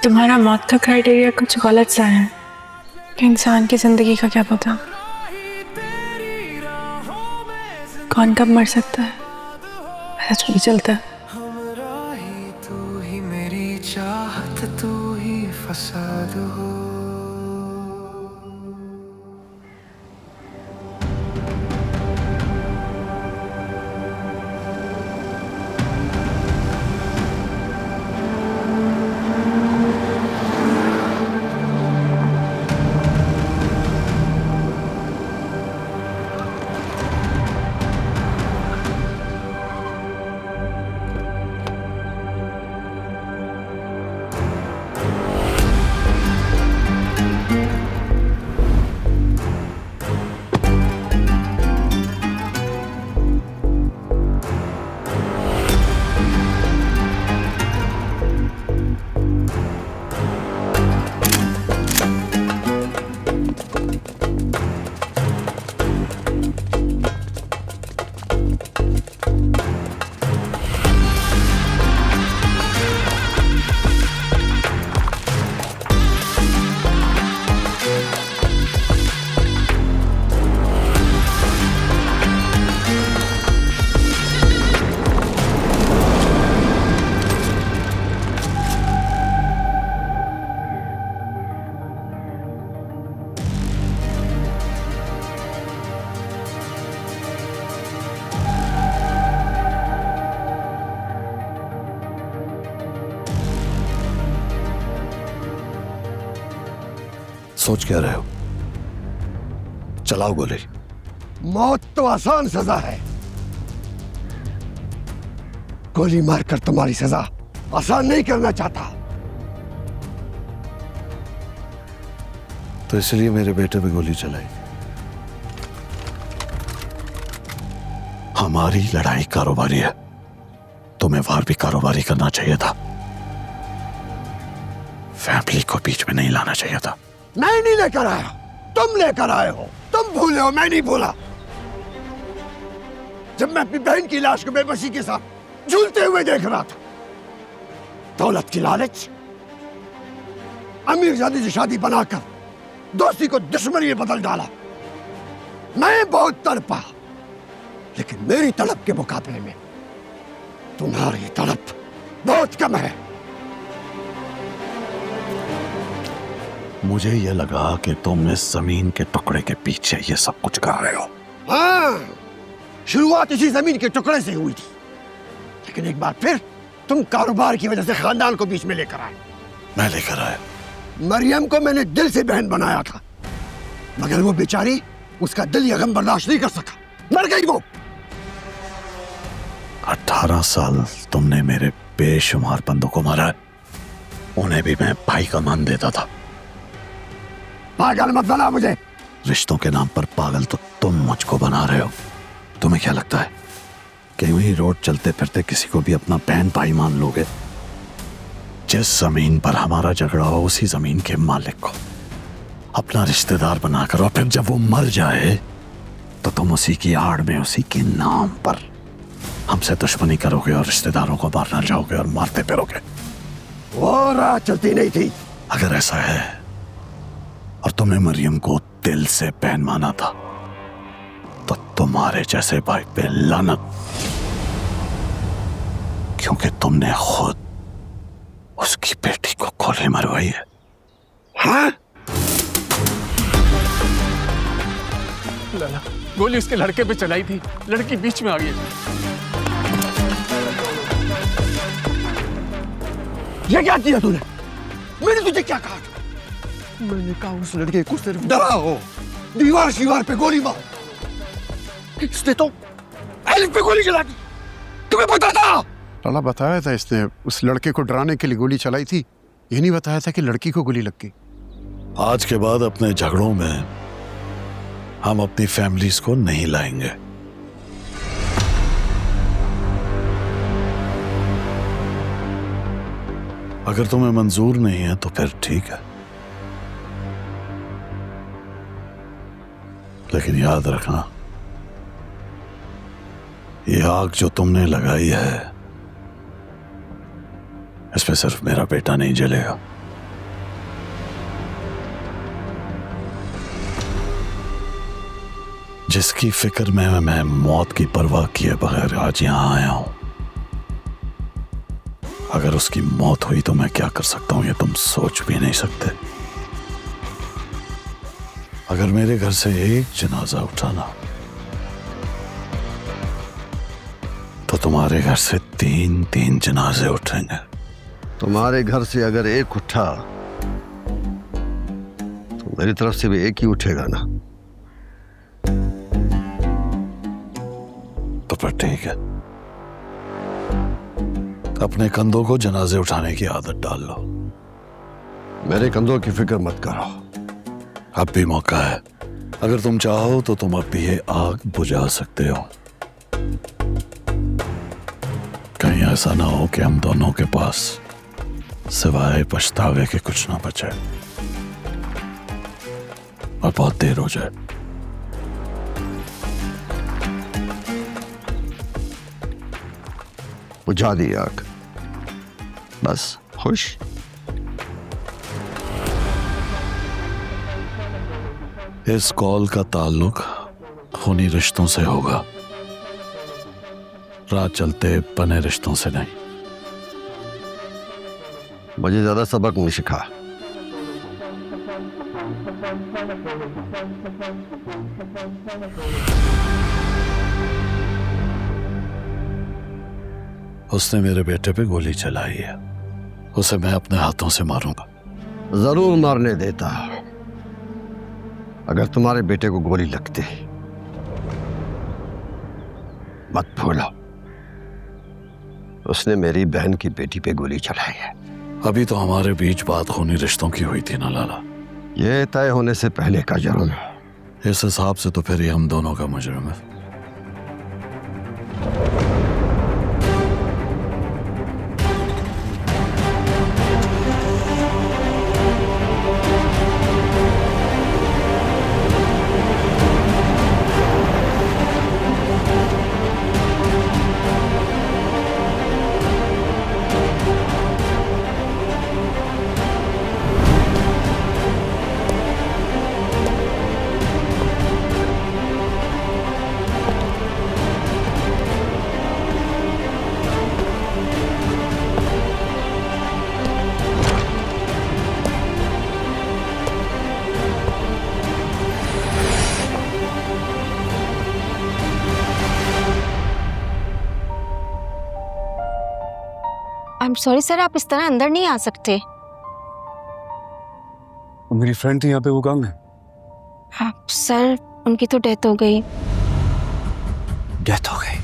तुम्हारा मौत का क्राइटेरिया कुछ गलत सा है। इंसान की जिंदगी का क्या पता कौन कब मर सकता है, पता नहीं चलता। तू ही मेरी चाहत, तू ही फसाद हो। सोच क्या रहे हो? चलाओ गोली। मौत तो आसान सजा है, गोली मारकर तुम्हारी सजा आसान नहीं करना चाहता। तो इसलिए मेरे बेटे पे गोली चलाई। हमारी लड़ाई कारोबारी है, तुम्हें वार भी कारोबारी करना चाहिए था, फैमिली को बीच में नहीं लाना चाहिए था। मैं नहीं लेकर आया, तुम लेकर आए हो। तुम भूले हो, मैं नहीं भूला। जब मैं अपनी बहन की लाश को बेबसी के साथ झूलते हुए देख रहा था, दौलत की लालच, अमीरजादी से शादी बनाकर दोस्ती को दुश्मनी में बदल डाला। मैं बहुत तड़पा, लेकिन मेरी तड़प के मुकाबले में तुम्हारी तड़प बहुत कम है। मुझे यह लगा कि तुम इस जमीन के टुकड़े के पीछे ये सब कुछ कर रहे हो। हाँ, शुरुआत इसी जमीन के टुकड़े से हुई थी, लेकिन एक बार फिर तुम कारोबार की वजह से खानदान को बीच में लेकर आए। मैं लेकर आया। मरियम को मैंने दिल से बहन बनाया था, मगर वो बेचारी उसका दिल ये गम बर्दाश्त नहीं कर सका, मर गई वो। 18 साल तुमने मेरे बेशुमार बंदों को मारा है, उन्हें भी मैं भाई का मान देता था। पागल मत बना मुझे। रिश्तों के नाम पर पागल तो तुम मुझको बना रहे हो। तुम्हें क्या लगता है कि यूं ही रोड चलते फिरते किसी को भी अपना बहन भाई मान लोगे? जिस जमीन पर हमारा झगड़ा हो उसी जमीन के मालिक को अपना रिश्तेदार बनाकर, और फिर जब वो मर जाए तो तुम उसी की आड़ में, उसी के नाम पर हमसे दुश्मनी करोगे और रिश्तेदारों को मारना चाहोगे और मारते फिरोगे। वो राह चलती नहीं थी। अगर ऐसा है और तुमने मरियम को दिल से बहन माना था, तो तुम्हारे जैसे भाई पे लानत, क्योंकि तुमने खुद उसकी बेटी को गोली मरवाई है। हाँ? लाला, गोली उसके लड़के पे चलाई थी, लड़की बीच में आ गई। ये क्या किया तूने? मैंने तुझे क्या कहा? मैंने कहा उस लड़के को सिर्फ डराओ, दीवार शीवार पे गोली मारो। इसने तो एलिफ पे गोली चला दी, तुम्हें पता था? लाला बताया था इसने उस लड़के को डराने के लिए गोली चलाई थी, ये नहीं बताया था कि लड़की को गोली लग गई। आज के बाद अपने झगड़ों में हम अपनी फैमिलीज को नहीं लाएंगे। अगर तुम्हें मंजूर नहीं है तो फिर ठीक है, लेकिन याद रखना, ये आग जो तुमने लगाई है, इसमें सिर्फ मेरा बेटा नहीं जलेगा, जिसकी फिक्र में मैं मौत की परवाह किए बगैर आज यहां आया हूं। अगर उसकी मौत हुई तो मैं क्या कर सकता हूं, ये तुम सोच भी नहीं सकते। अगर मेरे घर से एक जनाजा उठाना तो तुम्हारे घर से 3-3 जनाजे उठेंगे। तुम्हारे घर से अगर एक उठा तो मेरी तरफ से भी एक ही उठेगा ना। तो फिर ठीक है, अपने कंधों को जनाजे उठाने की आदत डाल लो। मेरे कंधों की फिक्र मत करो। अब भी मौका है, अगर तुम चाहो तो तुम अब भी ये आग बुझा सकते हो। कहीं ऐसा ना हो कि हम दोनों के पास सिवाय पछतावे के कुछ ना बचे और बहुत देर हो जाए। बुझा दी आग, बस खुश। इस कॉल का ताल्लुक खूनी रिश्तों से होगा, रात चलते बने रिश्तों से नहीं। मुझे ज्यादा सबक नहीं सिखा। उसने मेरे बेटे पे गोली चलाई है, उसे मैं अपने हाथों से मारूंगा। जरूर मारने देता अगर तुम्हारे बेटे को गोली लगती। मत भूलो उसने मेरी बहन की बेटी पे गोली चलाई है। अभी तो हमारे बीच बात खूनी रिश्तों की हुई थी ना लाला। ये तय होने से पहले का जुर्म। इस हिसाब से तो फिर ये हम दोनों का मुजरिम है। आई एम सॉरी सर, आप इस तरह अंदर नहीं आ सकते। मेरी फ्रेंड थी यहाँ पे, वो कहाँ है? आप सर, उनकी तो डेथ हो गई। डेथ हो गई?